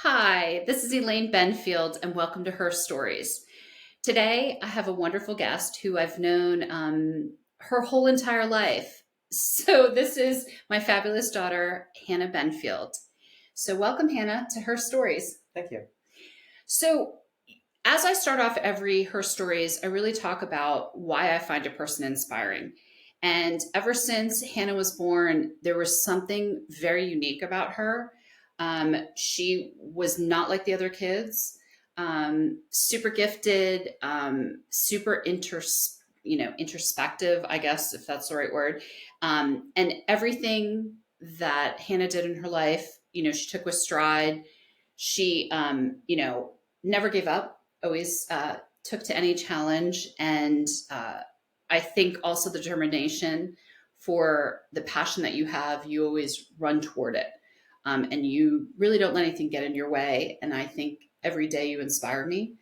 Hi, this is Elaine Benfield, and welcome to Herstories. Today, I have a wonderful guest who I've known her whole entire life. So, this is my fabulous daughter, Hannah Benfield. So, welcome, Hannah, to Her Stories. Thank you. So, as I start off every Her Stories, I really talk about why I find a person inspiring. And ever since Hannah was born, there was something very unique about her. She was not like the other kids, super gifted, super introspective, I guess, if that's the right word. And everything that Hannah did in her life, she took with stride. She, never gave up, always took to any challenge. And I think also the determination for the passion that you have, you always run toward it. And you really don't let anything get in your way. And I think every day you inspire me.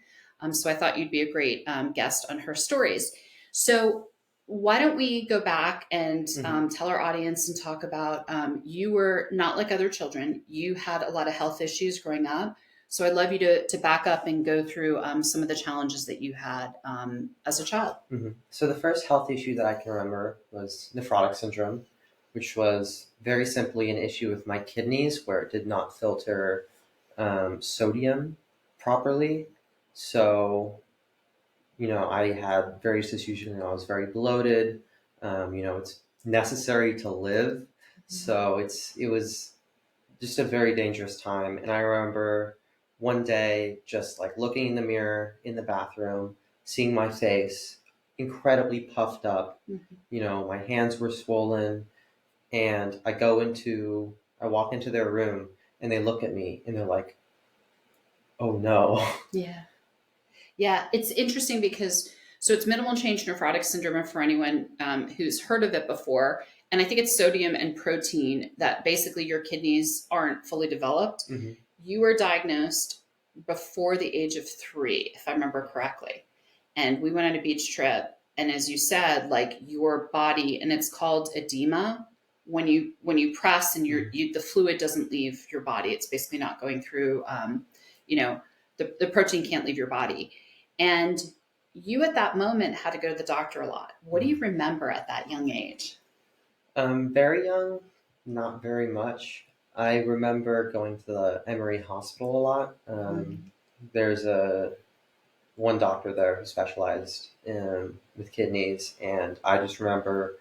So I thought you'd be a great guest on Her Stories. So why don't we go back and hmm tell our audience and talk about you were not like other children. You had a lot of health issues growing up. So I'd love you to back up and go through some of the challenges that you had as a child. So the first health issue that I can remember was nephrotic syndrome, which was very simply an issue with my kidneys where it did not filter sodium properly. So, I had various issues. I was very bloated. It's necessary to live. So it was just a very dangerous time. And I remember one day just like looking in the mirror in the bathroom, seeing my face incredibly puffed up. Mhm. My hands were swollen. And I walk into their room and they look at me and they're like, oh no. Yeah. Yeah, it's interesting because it's minimal change nephrotic syndrome for anyone who's heard of it before. And I think it's sodium and protein that basically your kidneys aren't fully developed. hmm You were diagnosed before the age of 3, if I remember correctly. And we went on a beach trip. And as you said, like your body, and it's called edema. When you press and the fluid doesn't leave your body, it's basically not going through. You know, the protein can't leave your body, and you at that moment had to go to the doctor a lot. What do you remember at that young age? Very young, not very much. I remember going to the Emory Hospital a lot. There's a one doctor there who specialized with kidneys, and I just remember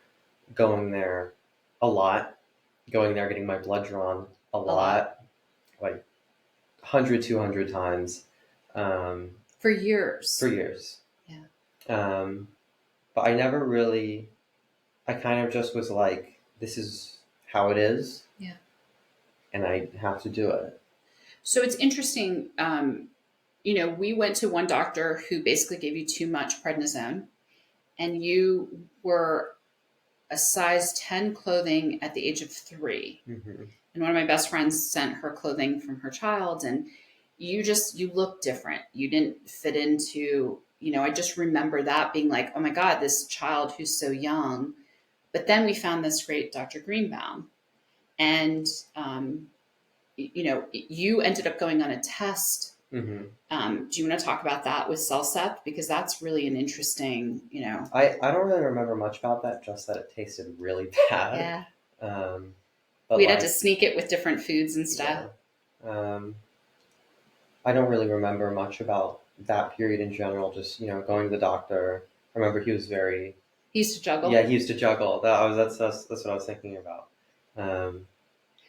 going there a lot, going there getting my blood drawn a A lot. lot, like 100, 200 times For for years. years. Yeah. Um, but I kind of just was like, this is how it is, Yeah. and I have to do it. So it's interesting. We went to one doctor who basically gave you too much prednisone, and you were a size 10 clothing at the age of 3. hmm And one of my best friends sent her clothing from her child, and you look different. You didn't fit into, I just remember that being like, oh my God, this child who's so young. But then we found this great Dr. Greenbaum, and you ended up going on a test. hmm Do you want to talk about that with Cellcept? Because that's really an interesting, I don't really remember much about that, just that it tasted really bad. yeah. Um, but We'd had to like, sneak it with different foods and stuff. yeah, um, I don't really remember much about that period in general. Just going to the doctor. I remember he was very He used to yeah. juggle. He used to juggle. That's what I was thinking about. Um,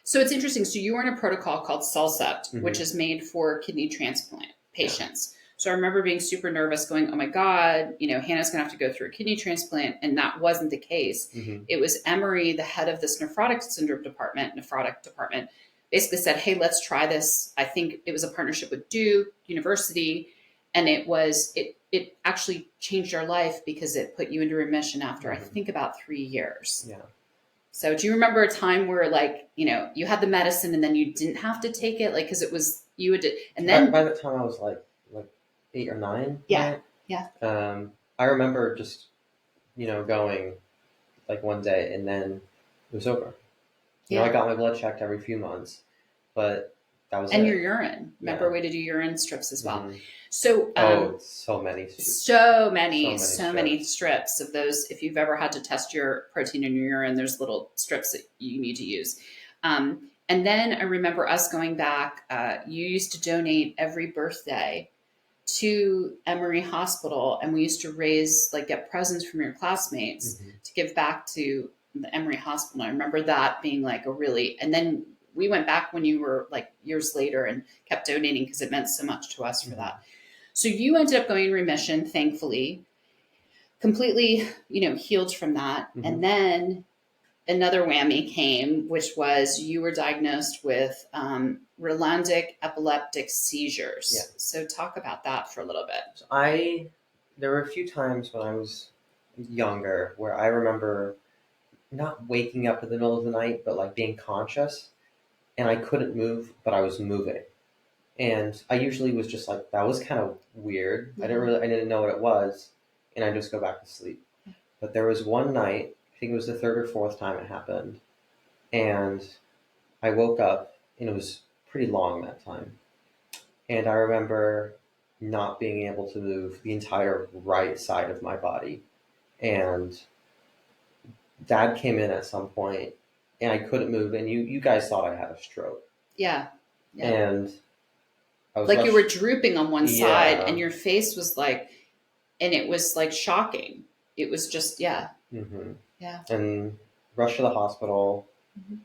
So it's interesting. So you were in a protocol called Cellcept, which hmm is made for kidney transplant Yeah. patients. So I remember being super nervous, going, "Oh my God, Hannah's going to have to go through a kidney transplant," and that wasn't the case. hmm It was Emory, the head of this nephrotic department, basically said, "Hey, let's try this." I think it was a partnership with Duke University, and it actually changed our life because it put you into remission after I hmm think about 3 years. Yeah. So do you remember a time where like, you had the medicine and then you didn't have to take it? Like, cause it was, you would, and By then, the time I was like 8 or 9, yeah, right? yeah, I remember just going like one day and then it was over. I yeah. got my blood checked every few months, but That was And your it. urine. Remember, Yeah. we did do urine strips as well. Hmm. So, Oh, so many, so many so many strips. strips of those. If you've ever had to test your protein in your urine, there's little strips that you need to use. And then I remember us going back. You used to donate every birthday to Emory Hospital, and we used to raise, like, get presents from your classmates Hmm. to give back to the Emory Hospital. I remember that being like a really, and then we went back when you were like years later and kept donating because it meant so much to us for Hmm. that. So you ended up going in remission, thankfully, completely, healed from that. Hmm. And then another whammy came, which was you were diagnosed with Rolandic epileptic Yeah. seizures. So talk about that for a little bit. So there were a few times when I was younger where I remember not waking up in the middle of the night, but like being conscious, and I couldn't move, but I was moving. And I usually was just like, that was kind of weird. Mm-hmm. I didn't know what it was, and I just go back to sleep. But there was one night, I think it was the third or fourth time it happened, and I woke up, and it was pretty long that time. And I remember not being able to move the entire right side of my body. And dad came in at some point, and I couldn't move, and you guys thought I had a stroke. Yeah. Yeah. And I was Like you were rushed. drooping on one side Yeah. and your face was like, and it was like shocking. It was just, yeah. Hmm. Yeah. And rushed to the hospital, Mm-hmm.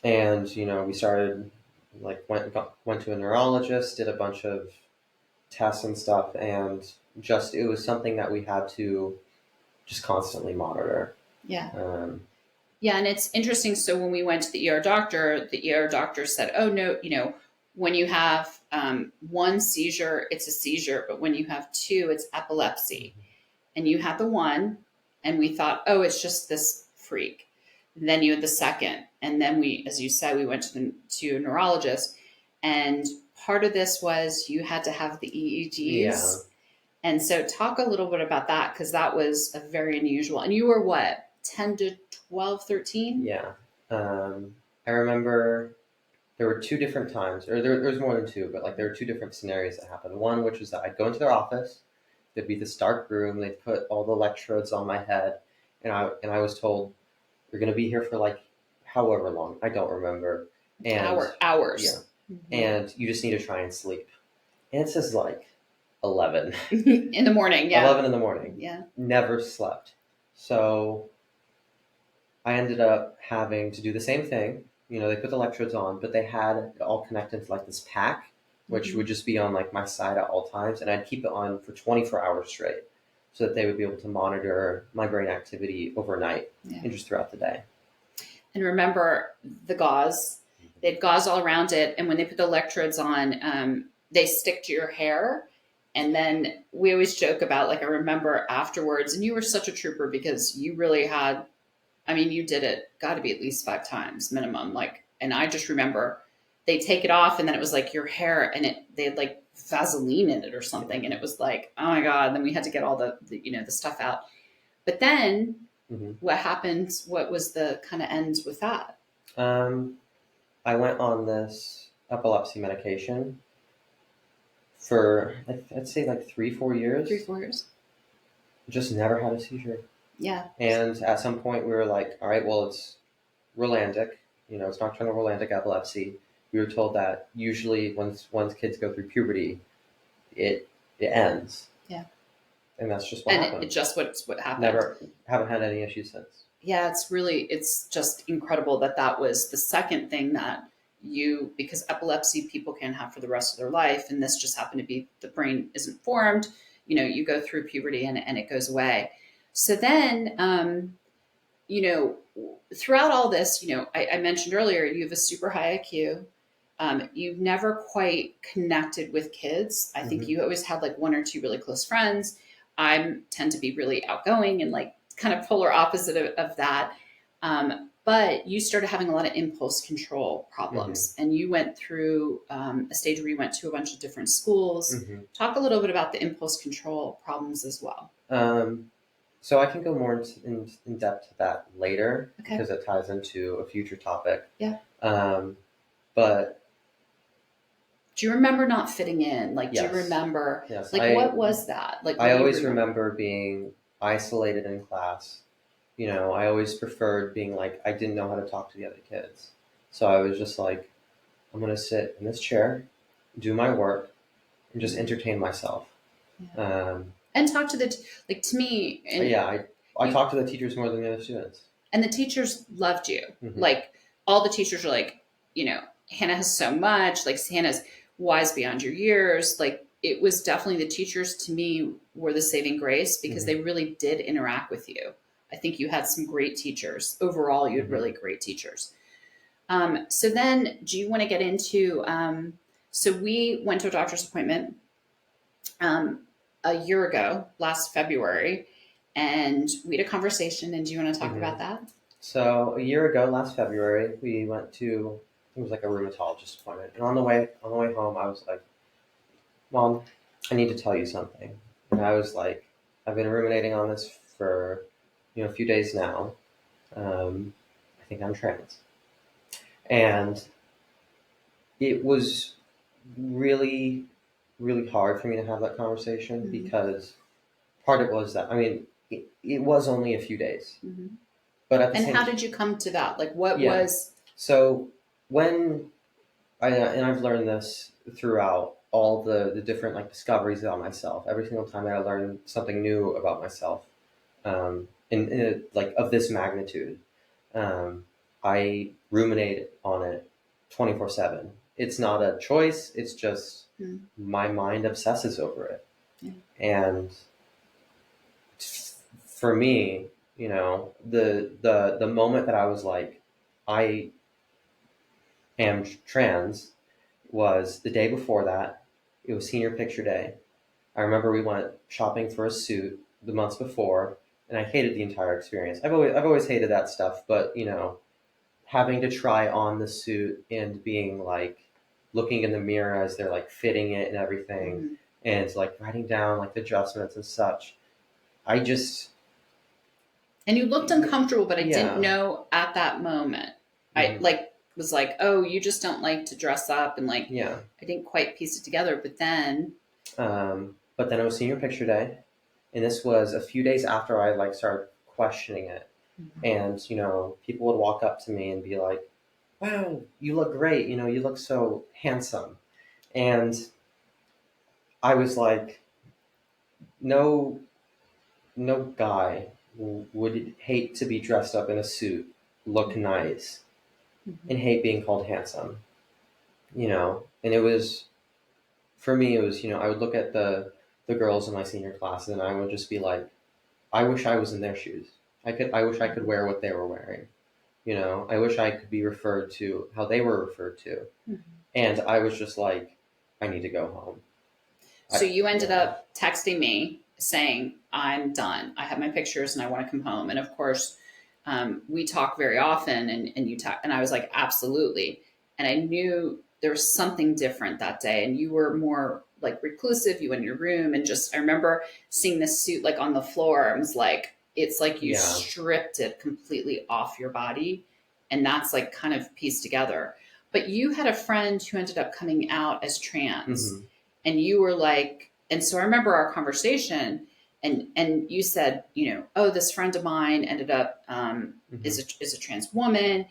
and we started, like, went to a neurologist, did a bunch of tests and stuff, and just it was something that we had to just constantly monitor. Yeah. Um, Yeah, and it's interesting. So when we went to the ER doctor said, "Oh no, when you have one seizure, it's a seizure, but when you have two, it's epilepsy." And you had the one, and we thought, "Oh, it's just this freak." And then you had the second, and then we, as you said, we went to a neurologist, and part of this was you had to have the yeah, EEGs. And so, talk a little bit about that because that was a very unusual. And you were what, 10 to 12, 13? yeah. I remember there were two different times, or there was more than two, but like there were two different scenarios that happened. One, which was that I'd go into their office, there'd be this dark room, they'd put all the electrodes on my head, and I was told, "You're going to be here for like however long, I don't remember, and yeah, Hours. and you just need to try and sleep." And it says like 11, In the morning, yeah. 11 in the morning. Yeah. Never slept. So I ended up having to do the same thing. They put the electrodes on, but they had it all connected to like this pack, which would Mhm. just be on like my side at all times, and I'd keep it on for 24 hours straight, so that they would be able to monitor my brain activity overnight Yeah. and just throughout the day. And remember the gauze. They had gauze all around it, and when they put the electrodes on, they stick to your hair. And then we always joke about, like, I remember afterwards, and you were such a trooper because you really had, I mean, you did it, got to be at least 5 times minimum. Like, and I just remember they take it off, and then it was like your hair, and they had like Vaseline in it or something, and it was like, oh my god. And then we had to get all the stuff out. But then Hmm. what happened? What was the kind of ends with that? Um, I went on this epilepsy medication for I'd say like 3, 4 years. 3 4 years. Just never had a seizure. Yeah. And at some point, we were like, all right, well, it's Rolandic. It's nocturnal Rolandic epilepsy. We were told that usually once kids go through puberty, it ends. Yeah. And that's just what And happened. it just what happened. Never haven't had any issues since. Yeah, it's just incredible that was the second thing that because epilepsy people can have for the rest of their life, and this just happened to be the brain isn't formed. You go through puberty and it goes away. So then, you know, throughout all this, I mentioned earlier, you have a super high IQ. You've never quite connected with kids. I think Hmm. you always had like one or two really close friends. I tend to be really outgoing and like kind of polar opposite of that. But you started having a lot of impulse control Hmm. problems, and you went through a stage where you went to a bunch of different schools. Hmm. Talk a little bit about the impulse control problems as well. So I can go more in depth to that later Okay. because it ties into a future topic. Yeah. Um, but Do you remember not fitting in? Like, do you Yes. remember, Yes. like, what was that? Like, I what do you always remember? remember being isolated in class. You know, I always preferred being like, I didn't know how to talk to the other kids. So I was just like, I'm going to sit in this chair, do my work, and just Mhm. entertain myself. Yeah. Um, And talk to like to me, and yeah, I you, talked to the teachers more than the other students. and the teachers loved you. Hmm. Like, all the teachers are like, Hannah has so much, like, Hannah's wise beyond your years. Like, it was definitely, the teachers to me were the saving grace because Hmm. they really did interact with you. I think you had some great teachers. Overall, you had Hmm. really great teachers. So then, do you want to get into? So we went to a doctor's appointment um, a year ago, last February, and we had a conversation. And do you want to talk Hmm. about that? So a year ago, last February, we went to, it was like a rheumatologist appointment, and on the way home, I was like, Mom, I need to tell you something. And I was like, I've been ruminating on this for a few days now. I think I'm trans, and it was really, really hard for me to have that conversation Mm-hmm. because part of it was that it was only a few days, Mm-hmm. but at the And same how time, did you come to that? Like, what yeah. was? So when and I've learned this throughout all the different like discoveries about myself. Every single time that I learn something new about myself, like of this magnitude, um, I ruminate on it 24/7. It's not a choice. It's just Mm, my mind obsesses over it. yeah. And for me, the moment that I was like, I am trans was the day before that. It was senior picture day. I remember we went shopping for a suit the months before, and I hated the entire experience. I've always hated that stuff, but having to try on the suit and being like looking in the mirror as they're like fitting it and everything, Mm-hmm. and like writing down like the adjustments and such. I just And you looked uncomfortable, but I didn't yeah. know at that moment. I Hmm. like was like, oh, you just don't like to dress up, and like Yeah. I didn't quite piece it together. But then, But then it was senior picture day, and this was a few days after I like started questioning it. And people would walk up to me and be like, "Wow, you look great. You look so handsome." And I was like, "No, no guy would hate to be dressed up in a suit, look nice, mm-hmm. and hate being called handsome." And it was for me. It was I would look at the girls in my senior class, and I would just be like, "I wish I was in their shoes. I wish I could wear what they were wearing." I wish I could be referred to how they were referred to. Mm-hmm. And I was just like, I need to go home. So you ended Yeah. up texting me saying, I'm done. I have my pictures and I want to come home. And of course, we talk very often, and you talk, and I was like, absolutely. And I knew there was something different that day. And you were more like reclusive, you went in your room, and just, I remember seeing this suit like on the floor. I was like, it's like you Yeah. stripped it completely off your body. And that's like kind of pieced together. But you had a friend who ended up coming out as trans, Hmm. and you were like, and so I remember our conversation, and you said, oh, this friend of mine ended up Hmm. is a trans woman.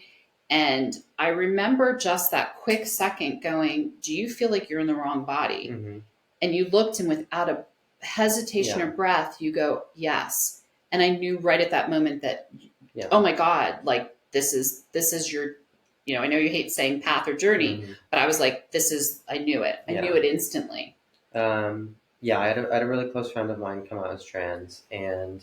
And I remember just that quick second going, do you feel like you're in the wrong body? Hmm. And you looked, and without a hesitation Yeah. or breath, you go, yes. And I knew right at that moment that, Yeah. oh my God, like this is your, I know you hate saying path or journey, Hmm. but I was like, this is, I knew it. I knew Yeah. it instantly. Yeah. I had a really close friend of mine come out as trans. And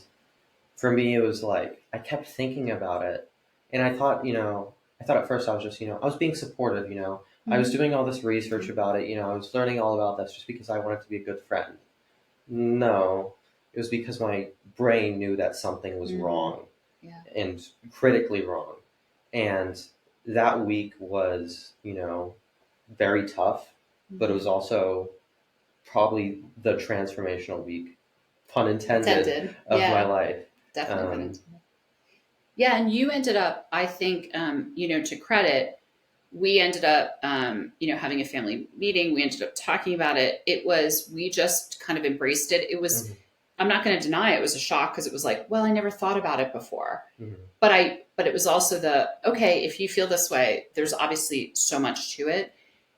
for me, it was like, I kept thinking about it. And I thought at first I was just, I was being supportive. I was Mm-hmm. doing all this research about it. I was learning all about this just because I wanted to be a good friend. No, it was because my brain knew that something was Mm-hmm. wrong Yeah. and critically wrong. And that week was, very tough, but it Mm-hmm. was also probably the transformational week, pun intended, Intended. of my Yeah. life. Definitely been Um, intended. Yeah. And you ended up, I think, to credit, we ended up, having a family meeting. We ended up talking about it. We just kind of embraced it. It was, Mm-hmm. I'm not going to deny it was a shock because it was like, well, I never thought about it before. Mm-hmm. But it was also okay, if you feel this way, there's obviously so much to it.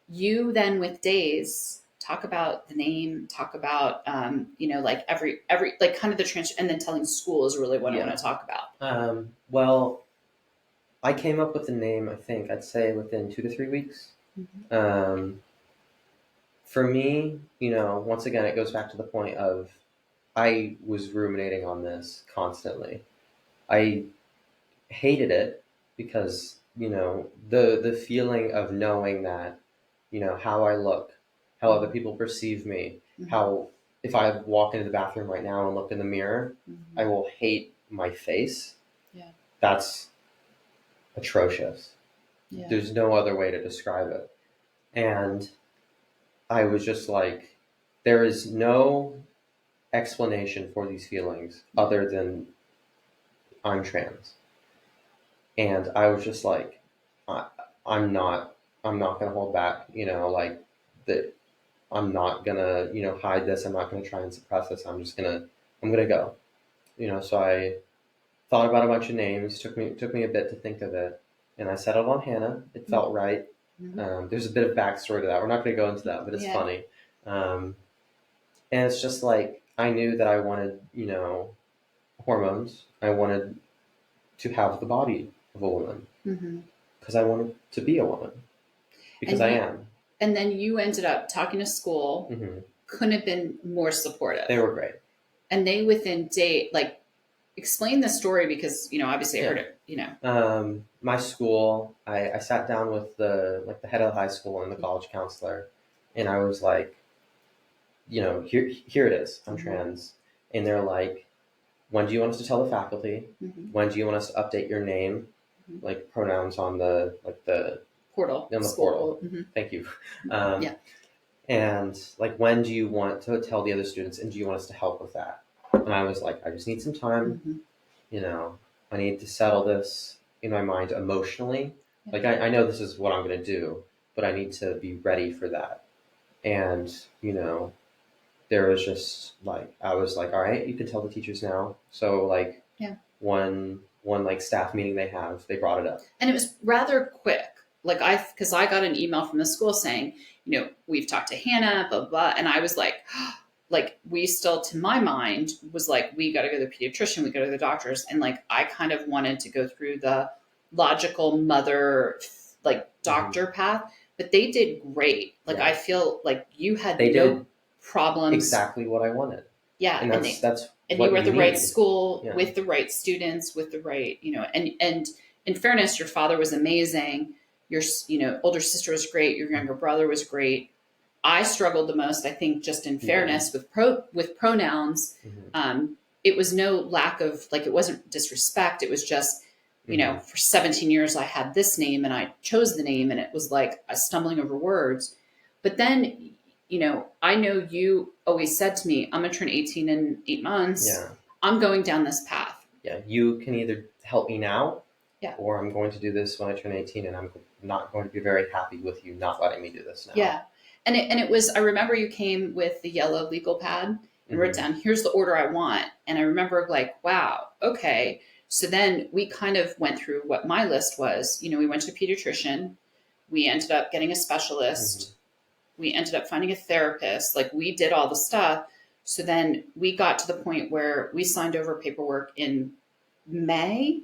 You then with days talk about the name, talk about, like every, like kind of the trans, and then telling school is really what I want Yeah. to talk about. Well, I came up with the name, I think, I'd say within 2 to 3 weeks. Mm-hmm. Um, for me, once again, it goes back to the point of I was ruminating on this constantly. I hated it because, the feeling of knowing that, how I look, how other people perceive me, Mm-hmm. how if I walk into the bathroom right now and look in the mirror, Mm-hmm. I will hate my face. Yeah. That's atrocious. Yeah. There's no other way to describe it. And I was just like, there is no explanation for these feelings other than I'm trans. And I was just like, I, I'm not, I'm not gonna hold back. Like that. I'm not gonna, hide this. I'm not gonna try and suppress this. I'm gonna go. So I thought about a bunch of names. Took me a bit to think of it, and I settled on Hannah. It felt right. Mm-hmm. There's a bit of backstory to that. We're not going to go into that, but it's Yeah. funny. And it's just like I knew that I wanted, hormones. I wanted to have the body of a woman Mm-hmm. because I wanted to be a woman because And I you, am. and then you ended up talking to school. Hmm. Couldn't have been more supportive. They were great. And they within date, like, explain the story because obviously I Yeah. heard it. My school, I sat down with the head of the high school and the college counselor, and I was like, here it is. I'm Mm-hmm. trans, and they're like, when do you want us to tell the faculty? Mm-hmm. When do you want us to update your name, Mm-hmm. like pronouns on the Portal on the portal? school. Mm-hmm. Thank you. Yeah. And like, when do you want to tell the other students, and do you want us to help with that? And I was like, I just need some time. Mm-hmm. I need to settle this in my mind emotionally. Yeah. Like, I know this is what I'm going to do, but I need to be ready for that. And, there was just like, I was like, all right, you can tell the teachers now. So like, Yeah. one like staff meeting they brought it up. And it was rather quick. Like because I got an email from the school saying, we've talked to Hannah, blah, blah, blah. And I was like, like we still, to my mind, was like, we got to go to the pediatrician, we go to the doctors. And like, I kind of wanted to go through the logical mother, like doctor path, but they did great. Like, Yeah. I feel like you had They no did problems. exactly what I wanted. Yeah. And that's and what you were at the need. right school Yeah. with the right students, with the right, and in fairness, your father was amazing. Your, older sister was great. Your younger brother was great. I struggled the most, I think, just in fairness with pronouns. Mm-hmm. It was no lack of, like, it wasn't disrespect. It was just, Mm-hmm. for 17 years I had this name and I chose the name, and it was like a stumbling over words. But then, I know you always said to me, I'm going to turn 18 in 8 months. Yeah. I'm going down this path. Yeah. You can either help me now, yeah, or I'm going to do this when I turn 18, and I'm not going to be very happy with you not letting me do this now. Yeah. And it was, I remember you came with the yellow legal pad and wrote down, here's the order I want. And I remember like, wow, okay. So then we kind of went through what my list was. We went to a pediatrician. We ended up getting a specialist. Mm-hmm. We ended up finding a therapist. Like, we did all the stuff. So then we got to the point where we signed over paperwork in May,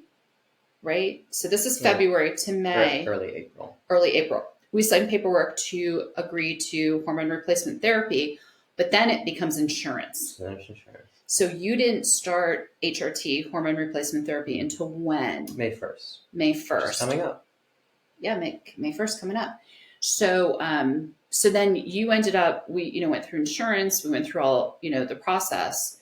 right? So this is February to May. Early April. We signed paperwork to agree to hormone replacement therapy, but then it becomes insurance. So you didn't start HRT, hormone replacement therapy, until when? May 1st. May 1st. Just coming up. Yeah, May 1st coming up. So so then you ended up, we went through insurance, we went through all the process.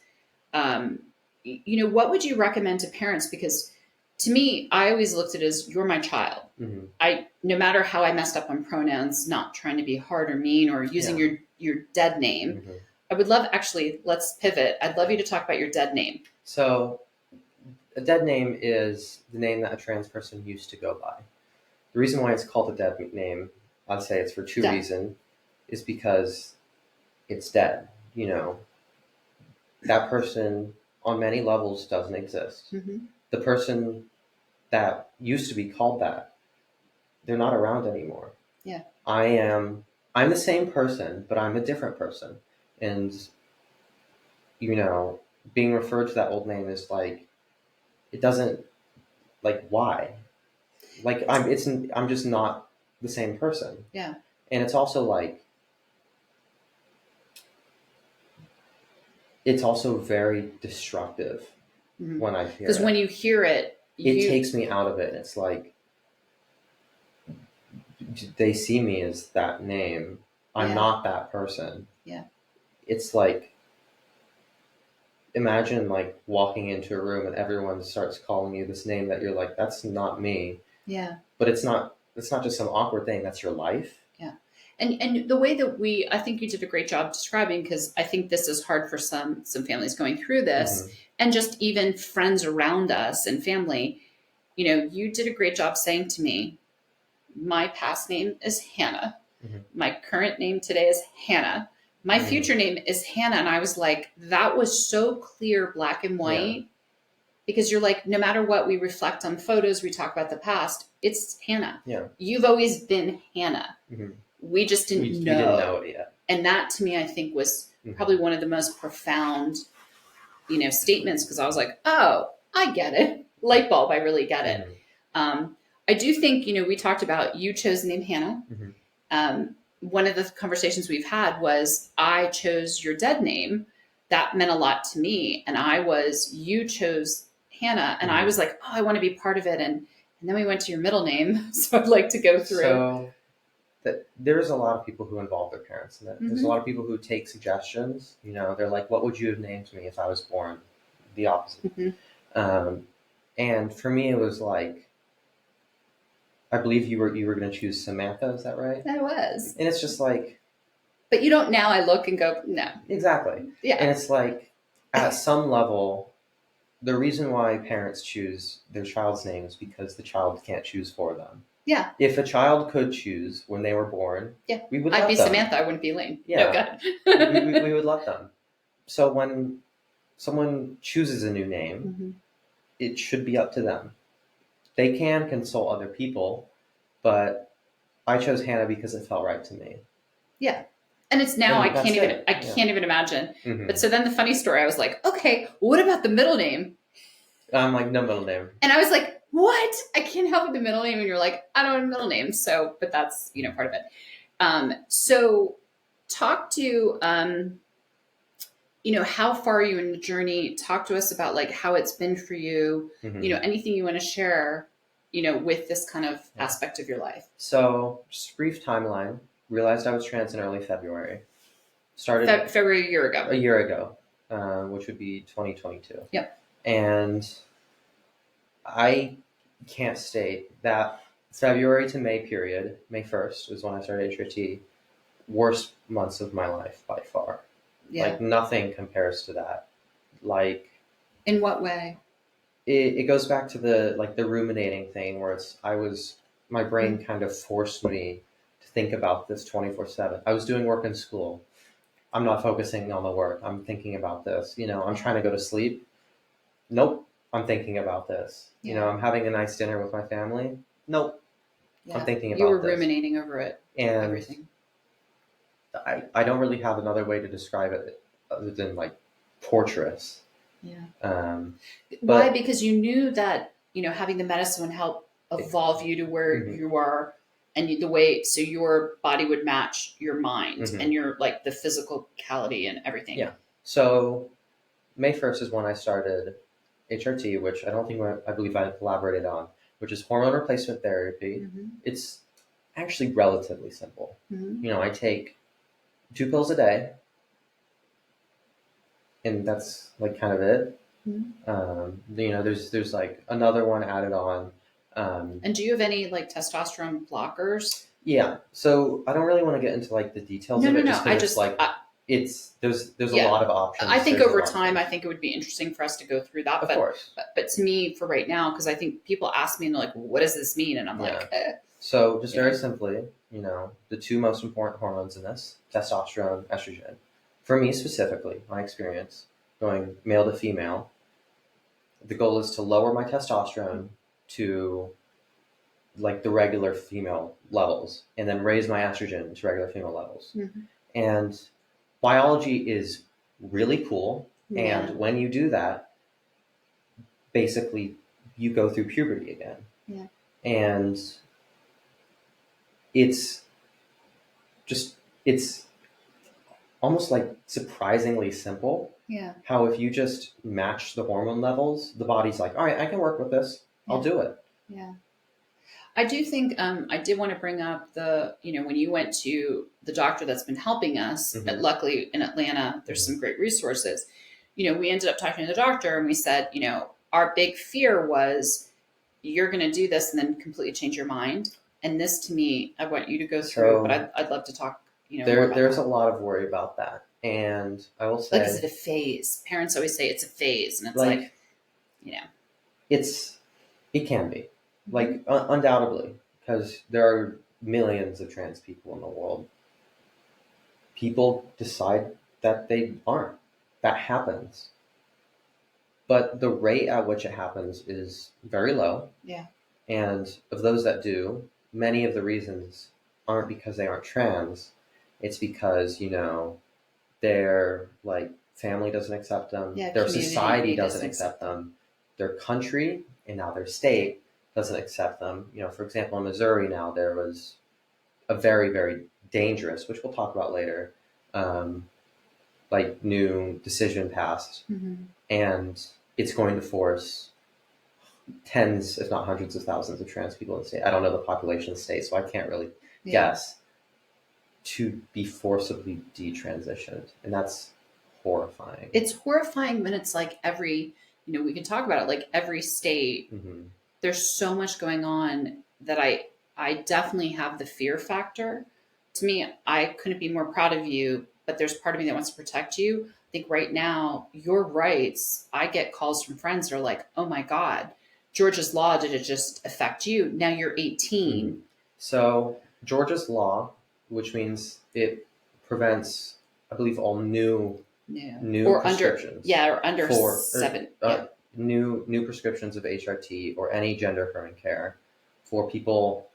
What would you recommend to parents? Because to me, I always looked at it as, you're my child. Mm-hmm. No matter how I messed up on pronouns, not trying to be hard or mean or using your dead name. Mm-hmm. I would love, actually, let's pivot. I'd love you to talk about your dead name. So a dead name is the name that a trans person used to go by. The reason why it's called a dead name, I'd say it's for two Dead. reasons, is because it's dead. That person on many levels doesn't exist. Mm-hmm. The person that used to be called that, they're not around anymore. Yeah. I'm the same person, but I'm a different person. And, you know, being referred to that old name is like, it doesn't, like, why? Like, I'm just not the same person. Yeah. And it's also like, it's also very destructive Mm-hmm. when I hear Because when it. you hear it, It takes me out of it. It's like, they see me as that name. I'm Yeah. not that person. Yeah. It's like, imagine like walking into a room and everyone starts calling you this name that you're like, that's not me. Yeah. But it's not just some awkward thing. That's your life. Yeah. And the way that I think you did a great job describing, because I think this is hard for some families going through this, Mm-hmm. and just even friends around us and family. You did a great job saying to me, my past name is Hannah. Mm-hmm. My current name today is Hannah. My Mm-hmm. future name is Hannah. And I was like, that was so clear, black and white. Yeah. Because you're like, no matter what, we reflect on photos, we talk about the past, it's Hannah. Yeah. You've always been Hannah. Mm-hmm. We just didn't we know. didn't know it yet. And that to me, I think, was Mm-hmm. probably one of the most profound, statements, because I was like, oh, I get it. Light bulb, I really get it. Mm-hmm. I do think, we talked about, you chose the name Hannah. Mm-hmm. One of the conversations we've had was, I chose your dead name. That meant a lot to me. And you chose Hannah. And Mm-hmm. I was like, oh, I want to be part of it. And then we went to your middle name. So I'd like to go through. So there's a lot of people who involve their parents in it. Mm-hmm. There's a lot of people who take suggestions. They're like, what would you have named me if I was born? The opposite. Mm-hmm. And for me, it was like, I believe you were going to choose Samantha. Is that right? I was. And it's just like, but you don't. Now I look and go, no. Exactly. Yeah. And it's like, at some level, the reason why parents choose their child's name is because the child can't choose for them. Yeah. If a child could choose when they were born, we would let I'd be them. Samantha. I wouldn't be Lane. Yeah. No, we would let them. So when someone chooses a new name, mm-hmm. it should be up to them. They can consult other people, but I chose Hannah because it felt right to me. Yeah. And it's now, I can't even imagine. Mm-hmm. But so then the funny story, I was like, okay, what about the middle name? I'm like, no middle name. And I was like, what? I can't help with the middle name. And you're like, I don't have a middle name. So, but that's, part of it. So talk to, how far are you in the journey? Talk to us about like how it's been for you, Mm-hmm. Anything you want to share, with this kind of aspect of your life. So just a brief timeline. Realized I was trans in early February. Started February a year ago. Which would be 2022. Yep. And I can't state that February to May period, May 1st was when I started HRT, worst months of my life by far. Yeah. Like nothing compares to that. Like, in what way? It goes back to the ruminating thing where my brain kind of forced me to think about this 24/7. I was doing work in school. I'm not focusing on the work. I'm thinking about this. I'm trying to go to sleep. Nope. I'm thinking about this. Yeah. I'm having a nice dinner with my family. Nope. Yeah. I'm thinking about this. You were this. ruminating over it. And everything. I don't really have another way to describe it other than like torturous. Yeah. Why? Because you knew that, having the medicine would help evolve you to where mm-hmm. you are, and so your body would match your mind mm-hmm. and your like the physicality and everything. Yeah. So May 1st is when I started HRT, which I believe I elaborated on, which is hormone replacement therapy. Mm-hmm. It's actually relatively simple. Mm-hmm. I take 2 pills a day, and that's like kind of it. Mm-hmm. There's like another one added on. And do you have any like testosterone blockers? Yeah. So I don't really want to get into like the details of it. No. There's a lot of options. I think over time, I think it would be interesting for us to go through that. Of course. But to me, for right now, because I think people ask me and they're like, well, what does this mean? And I'm like, So, just Yeah. very simply, the two most important hormones in this, testosterone, estrogen. For me specifically, my experience, going male to female, the goal is to lower my testosterone to like the regular female levels and then raise my estrogen to regular female levels. Mhm. And biology is really cool. Yeah. And when you do that, basically you go through puberty again. Yeah. And it's just, it's almost like surprisingly simple Yeah. how if you just match the hormone levels, the body's like, all right, I can work with this. I'll Yeah. do it. Yeah. I do think I did want to bring up when you went to the doctor that's been helping us, Mm-hmm. luckily in Atlanta, there's some great resources. We ended up talking to the doctor and we said, our big fear was you're going to do this and then completely change your mind. And this to me, I want you to go through, but So I'd love to talk, more about there's a that. lot of worry about that. And I will Like, is it say, a phase? Parents always say it's a phase. And it's like, like, you know, it's it can be, mhm. like, undoubtedly, because there are millions of trans people in the world. People decide that they aren't. That happens. But the rate at which it happens is very low. Yeah. And of those that do, many of the reasons aren't because they aren't trans. It's because, their like family doesn't accept them, Yeah. their Community society doesn't doesn't accept accept them. them, their country and now their state doesn't accept them. For example, in Missouri now there was a very, very dangerous, which we'll talk about later, um, like new decision passed, Mm-hmm. and it's going to force tens, if not hundreds of thousands of trans people in the state. I don't know the population of the state, so I can't really Yeah. guess, to be forcibly detransitioned. And that's horrifying. It's horrifying when it's like we can talk about it, like every state, Mm-hmm. there's so much going on that I definitely have the fear factor. To me, I couldn't be more proud of you, but there's part of me that wants to protect you. I think right now, your rights, I get calls from friends that are like, oh my God, Georgia's law, did it just affect you? Now you're Mm-hmm. 18. So, Georgia's law, which means it prevents, I believe, all No. new Or under, prescriptions yeah, or under for seven. Yeah. new prescriptions of HRT or any gender affirming care for people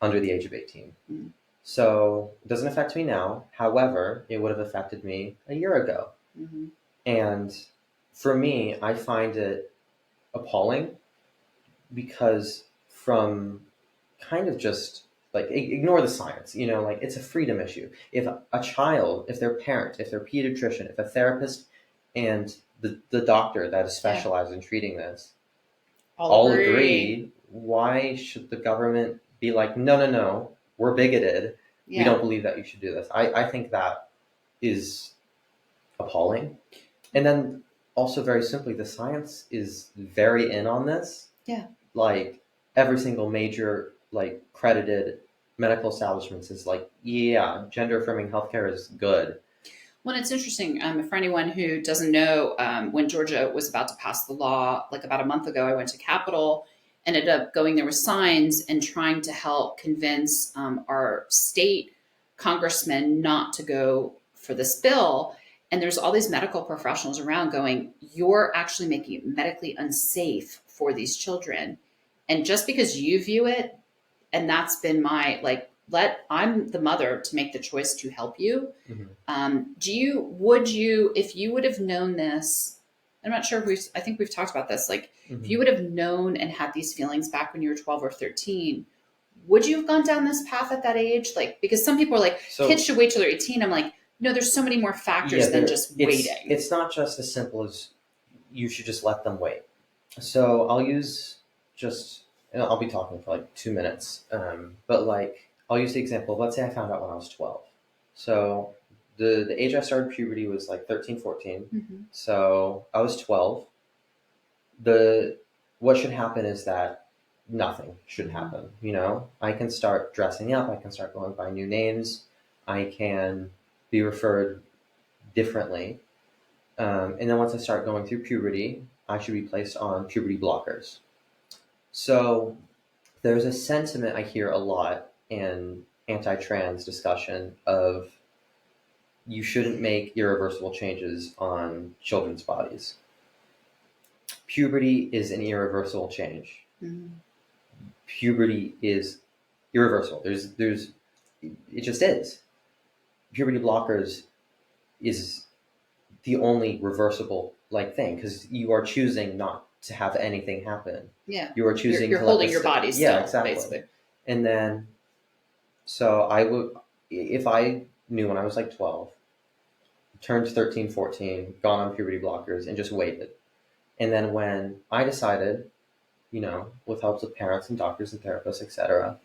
under the age of 18. Mm-hmm. So it doesn't affect me now. However, it would have affected me a year ago. Mm-hmm. And for me, I find it appalling because from kind of just like ignore the science, like it's a freedom issue. If a child, if their parent, if their pediatrician, if a therapist and the doctor that is Yeah. specialized in treating this I'll all agree. agree, why should the government be like, no, no, no, we're bigoted. We Yeah. don't believe that you should do this. I think that is appalling. And then also, very simply, the science is very in on this. Yeah. Like every single major like credited medical establishments is like, yeah, gender affirming healthcare is good. Well, it's interesting. For anyone who doesn't know, when Georgia was about to pass the law, like about a month ago, I went to Capitol, ended up going there with signs and trying to help convince our state congressman not to go for this bill. And there's all these medical professionals around going, you're actually making it medically unsafe for these children. And just because you view it, and that's been my like, I'm the mother to make the choice to help you. Mm-hmm. Would you, if you would have known this, I'm not sure if I think we've talked about this, like if Mm-hmm. you would have known and had these feelings back when you were 12 or 13, would you have gone down this path at that age? Like, because some people are like, kids So should wait till they're 18. I'm like, no, there's so many more yeah, factors than just waiting. it's not just as simple as you should just let them wait. So I'll use just, and I'll be talking for like 2 minutes, but like I'll use the example of, let's say I found out when I was 12. So the age I started puberty was like 13, 14. Mm-hmm. So I was 12. The What should happen is that nothing should Mm-hmm. happen. I can start dressing up. I can start going by new names. I can be referred differently. And then once I start going through puberty, I should be placed on puberty blockers. So there's a sentiment I hear a lot in anti-trans discussion of you shouldn't make irreversible changes on children's bodies. Puberty is an irreversible change. Mm-hmm. Puberty is irreversible. There's it just is. Puberty blockers is the only reversible thing because you are choosing not to have anything happen. Yeah. You are choosing You're to let holding your body yeah, still, exactly. basically. And then so I would, if I knew when I was like 12, turned 13, 14, gone on puberty blockers and just waited. And then when I decided, with help of parents and doctors and therapists, etc.,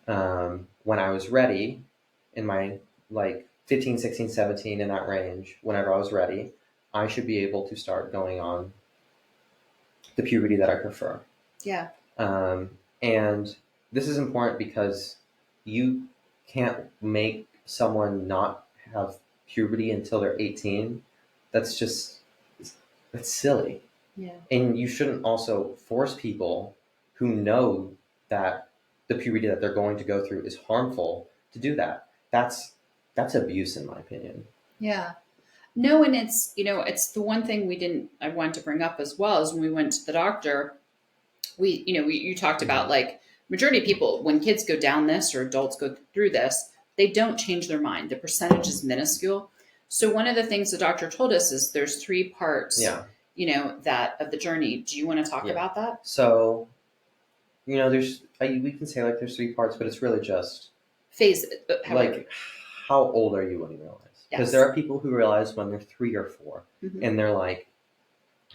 when I was ready in my 15, 16, 17, in that range, whenever I was ready, I should be able to start going on the puberty that I prefer. Yeah. And this is important because you can't make someone not have puberty until they're 18. That's silly. Yeah. And you shouldn't also force people who know that the puberty that they're going to go through is harmful to do that. That's abuse, in my opinion. Yeah. No, and it's the one thing I wanted to bring up as well is when we went to the doctor, you talked about like majority of people, when kids go down this or adults go through this, they don't change their mind. The percentage is minuscule. So one of the things the doctor told us is there's 3 parts, Yeah. that of the journey. Do you want to talk about that? So, we can say there's 3 parts, but it's really just Phase, how old are you when you realize? Because there are people who realize when they're 3 or 4, Mhm. and they're like,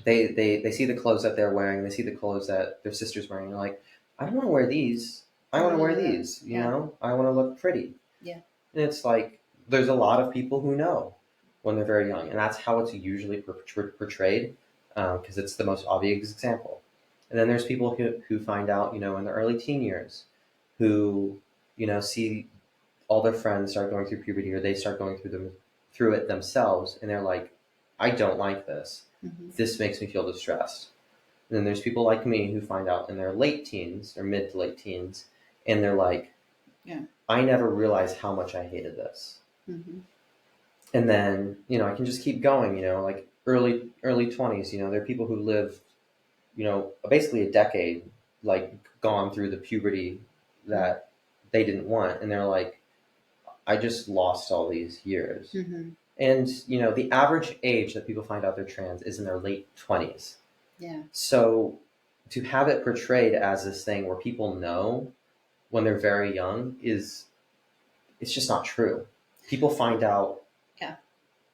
they see the clothes that they're wearing, they see the clothes that their sister's wearing, and they're like, I don't want to wear these. I want to wear these. I want to look pretty. Yeah. And it's like there's a lot of people who know when they're very young, and that's how it's usually portrayed, because it's the most obvious example. And then there's people who find out, in the early teen years, who see all their friends start going through puberty, or they start going through it themselves, and they're like, I don't like this. Mm-hmm. This makes me feel distressed. And then there's people like me who find out in their late teens or mid to late teens, and they're like, yeah, I never realized how much I hated this. Mm-hmm. And then, I can just keep going, like early 20s, there are people who live, basically a decade, gone through the puberty that they didn't want. And they're like, I just lost all these years. Mm-hmm. And, the average age that people find out they're trans is in their late 20s. Yeah. So to have it portrayed as this thing where people know when they're very young it's just not true. People find out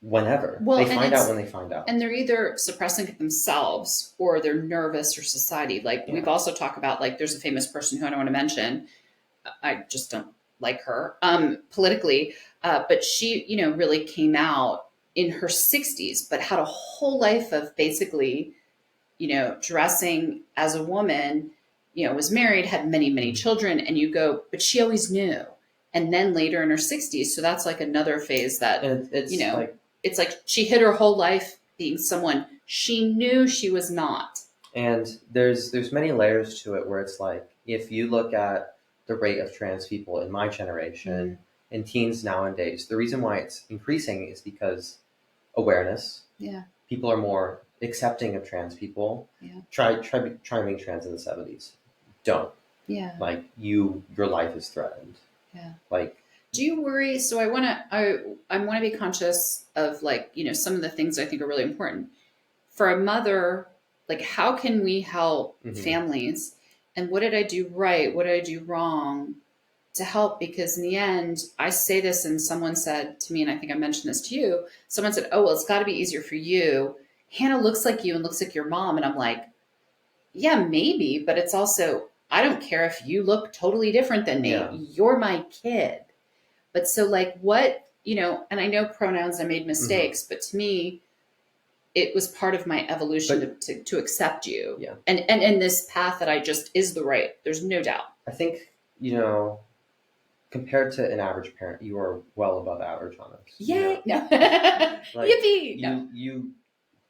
whenever. Well, they find out when they find out. And they're either suppressing it themselves or they're nervous or society. We've also talked about, there's a famous person who I don't want to mention. I just don't like her politically. But she, really came out in her 60s, but had a whole life of basically, dressing as a woman, was married, had many, many children. And you go, but she always knew. And then later in her 60s. So that's another phase that, it's like she hid her whole life being someone she knew she was not. And there's many layers to it where it's like, if you look at the rate of trans people in my generation and teens nowadays, the reason why it's increasing is because awareness. Yeah. People are more accepting of trans people. Yeah. Try being trans in the 70s. Don't. Yeah. Your life is threatened. Yeah. Do you worry? So I want to be conscious of some of the things I think are really important for a mother. How can we help families? And what did I do right? What did I do wrong to help? Because in the end, I say this, and someone said to me, and I think I mentioned this to you. Someone said, "Oh, well, it's got to be easier for you. Hannah looks like you and looks like your mom." And I'm like, "Yeah, maybe, but it's also I don't care if you look totally different than me. Yeah. You're my kid." But so what, and I know pronouns, I made mistakes, but to me, it was part of my evolution to accept you. Yeah. And this path that I just is the right, there's no doubt. I think, compared to an average parent, you are well above average on this. Yeah. No. Yippee! You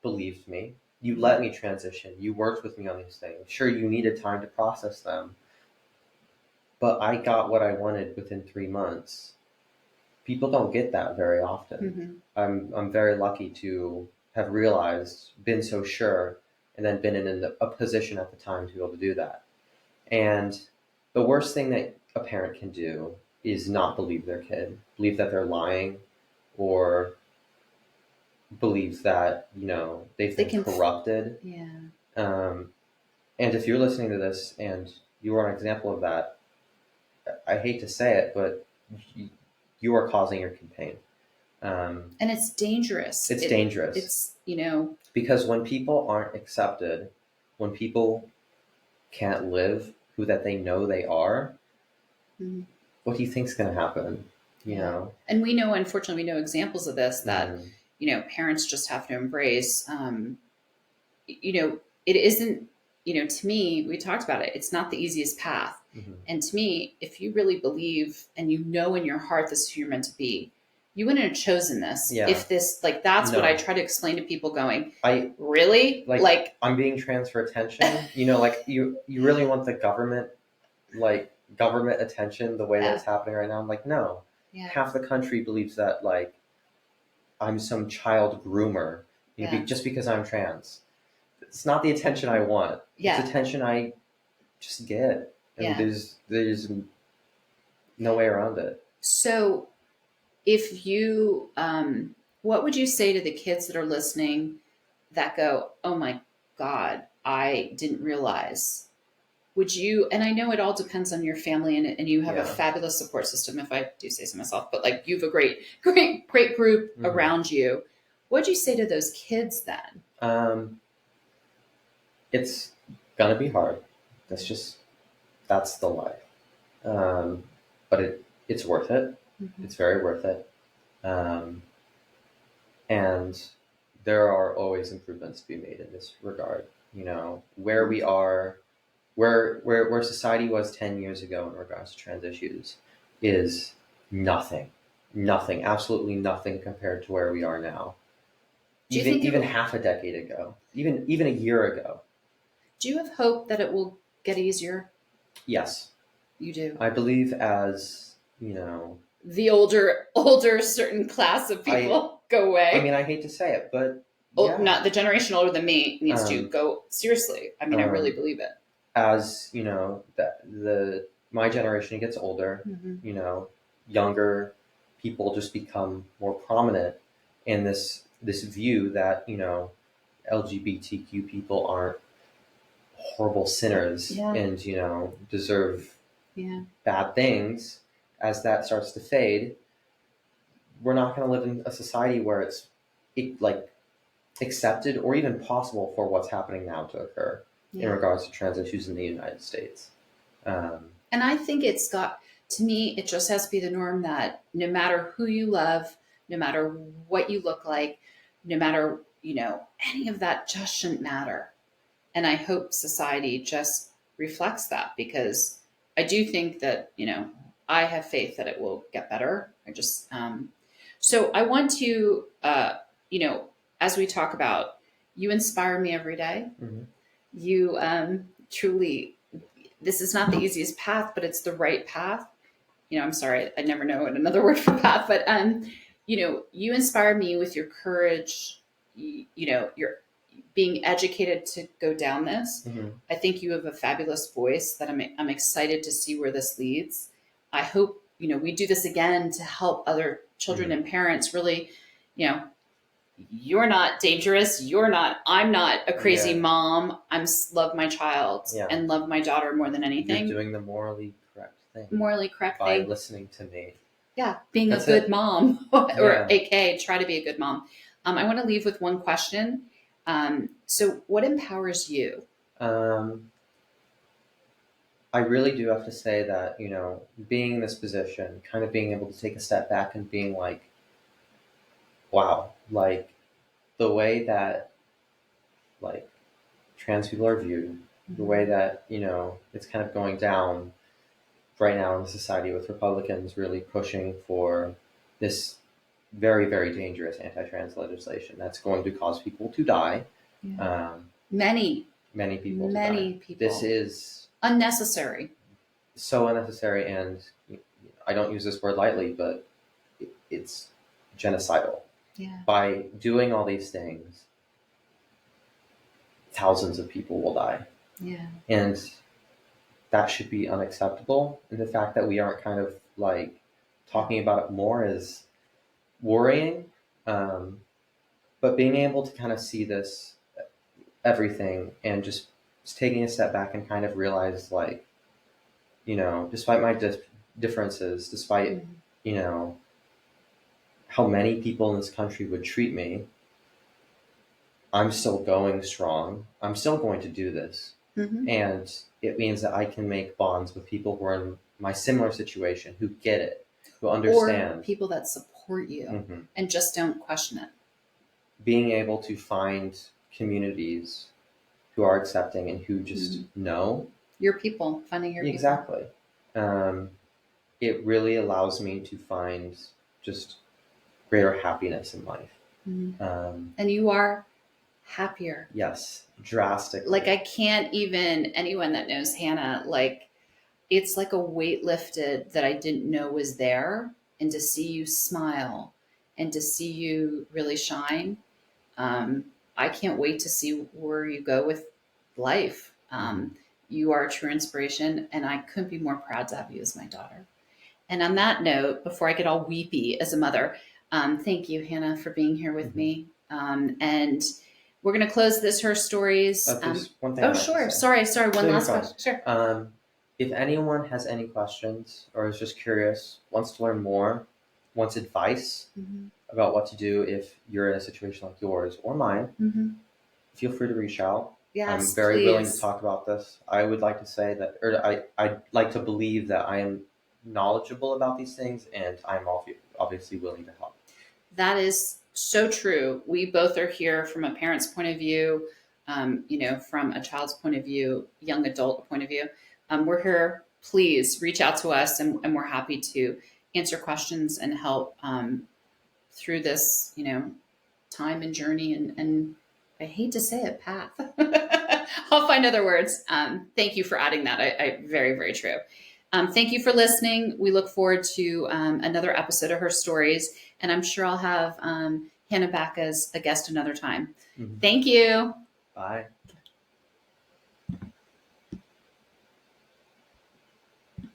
believed me. You let me transition. You worked with me on these things. Sure, you needed time to process them. but I got what I wanted within 3 months. People don't get that very often. Mm-hmm. I'm very lucky to have realized, been so sure, and then been in a position at the time to be able to do that. And the worst thing that a parent can do is not believe their kid, believe that they're lying, or believe that, they've They been can, corrupted. yeah. Um, and if you're listening to this and you are an example of that, I hate to say it, but you, you are causing your kid pain. And it's dangerous. It's dangerous It's, because when people aren't accepted, when people can't live who that they know they are, mhm, what do you think's going to happen? You yeah. know. And we know, unfortunately, we know examples of this that, Mhm. parents just have to embrace. It isn't, to me, we talked about it. It's not the easiest path. Mhm. And to me, if you really believe and you know in your heart this is who you're meant to be, you wouldn't have chosen this. Yeah. If this, like, that's what I No. try to explain to people going, I really? Like, I'm being transfer attention. Like you really want the government attention the way that yeah, it's happening right now. I'm like, no. yeah, Half the country believes that I'm some child groomer, yeah, just because I'm trans. It's not the attention I want. It's yeah, attention I just get, and yeah. there's no way around it. So if you, what would you say to the kids that are listening that go, oh my God, I didn't realize? Would you, and I know it all depends on your family and you have a Yeah. fabulous support system, if I do say so myself, but like you have a great, great, great group Hmm. around you. What'd you say to those kids then? Um, it's gonna be hard. That's the life. But it's worth it. Mm-hmm. It's very worth it. Um, and there are always improvements to be made in this regard. Where we are, where society was 10 years ago in regards to trans issues is nothing, nothing, absolutely nothing compared to where we are now. Do you Even think even it'll, half a decade ago, even a year ago. do you have hope that it will get easier? Yes, You do. I believe as The older certain class of I people go I away. mean, I hate to say it, but Oh, yeah. not the generation older than me needs to Um, go seriously. I mean, I really um, believe it. as the my generation gets older, Mm-hmm. you know, younger people just become more prominent in this view that LGBTQ people aren't horrible sinners Yeah, and deserve yeah, bad things. As that starts to fade, we're not going to live in a society where it's like accepted or even possible for what's happening now to occur in yeah. regards to trans issues in the United States. Um, And I think it's got, to me, it just has to be the norm that no matter who you love, no matter what you look like, no matter, any of that just shouldn't matter. And I hope society just reflects that because I do think that, I have faith that it will get better. So I want to, you know, as we talk about, you inspire me every day. mhm. You truly, this is not the easiest path, but it's the right path. I'm sorry, I never know another word for path, but you inspire me with your courage. You're being educated to go down this. Mhm. I think you have a fabulous voice that I'm excited to see where this leads. I hope we do this again to help other children Mhm. and parents really, you know, you're not dangerous. I'm not a crazy Yeah, mom. Love my child yeah. and love my daughter more than You're anything. doing the morally correct thing Morally correct by thing. listening to me. Yeah. Being a That's good it. mom or Yeah. AKA try to be a good mom. I want to leave with one question. So what empowers you? Um, I really do have to say that, being in this position, kind of being able to take a step back and being like, wow, like the way that like trans people are viewed, the way that, it's kind of going down right now in society with Republicans really pushing for this very, very dangerous anti-trans legislation that's going to cause people to die, Yeah. um, Many, many people to die. many This people. is Unnecessary. so unnecessary, and I don't use this word lightly, but it's genocidal. Yeah. By doing all these things, thousands of people will die. Yeah. And that should be unacceptable. And the fact that we aren't kind of like talking about it more is worrying. But being able to kind of see this, everything, and just taking a step back and kind of realize, like, despite my differences, despite, Mm-hmm. you know, how many people in this country would treat me, I'm still going strong. I'm still going to do this. Mm-hmm. And it means that I can make bonds with people who are in my similar situation, who get it, who Or understand. people that support you Hmm. and just don't question it. Being able to find communities who are accepting and who just Mm-hmm. know. Your people, finding your people. Exactly. Um, it really allows me to find just greater happiness in life. Mm-hmm. Um, And you are happier. yes, Like, drastically. I can't even, anyone that knows Hannah, like, it's like a weight lifted that I didn't know was there. And to see you smile and to see you really shine, um, I can't wait to see where you go with life. Mhm. You are a true inspiration, and I couldn't be more proud to have you as my daughter. And on that note, before I get all weepy as a mother, thank you, Hannah, for being here with Mhm. me. And we're going to close this Her Stories. There's one thing Oh, I'd like to sure. say. Sorry. One No, you're last fine. question. Sure. If anyone has any questions or is just curious, wants to learn more, wants advice Mm-hmm. about what to do if you're in a situation like yours or mine, Mm-hmm. feel free to reach out. I'm Yes, very willing to please. talk about this. I would like to say that, or I'd like to believe that I am knowledgeable about these things, and I'm obviously willing to help. That is so true. We both are here from a parent's point of view, from a child's point of view, young adult point of view. We're here. Please reach out to us, and we're happy to answer questions and help through this, time and journey. And I hate to say it, path. I'll find other words. Thank you for adding that. I very, very true. Thank you for listening. We look forward to another episode of Her Stories, and I'm sure I'll have Hannah back as a guest another time. Mhm. Thank you. Bye.